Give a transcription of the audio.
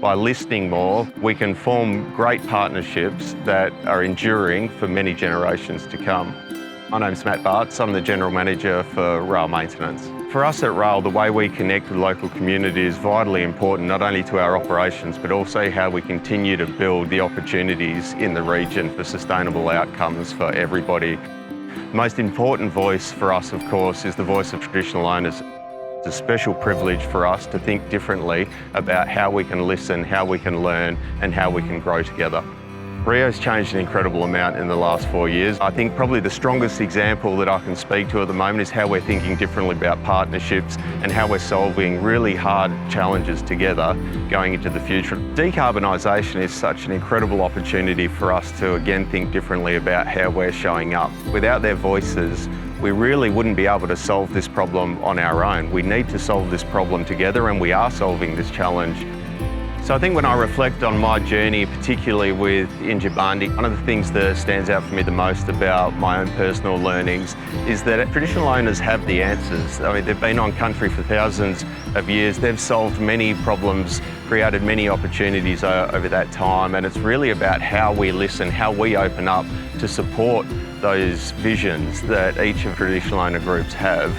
By listening more, we can form great partnerships that are enduring for many generations to come. My name's Matt Bartz, I'm the General Manager for Rail Maintenance. For us at Rail, the way we connect with local community is vitally important, not only to our operations, but also how we continue to build the opportunities in the region for sustainable outcomes for everybody. The most important voice for us, of course, is the voice of traditional owners. It's a special privilege for us to think differently about how we can listen, how we can learn, and how we can grow together. Rio's changed an incredible amount in the last 4 years. I think probably the strongest example that I can speak to at the moment is how we're thinking differently about partnerships and how we're solving really hard challenges together going into the future. Decarbonisation is such an incredible opportunity for us to again think differently about how we're showing up. Without their voices, we really wouldn't be able to solve this problem on our own. We need to solve this problem together, and we are solving this challenge. So I think when I reflect on my journey, particularly with Indigenous, one of the things that stands out for me the most about my own personal learnings is that traditional owners have the answers. I mean, they've been on country for thousands of years. They've solved many problems, created many opportunities over that time, and it's really about how we listen, how we open up to support those visions that each of traditional owner groups have.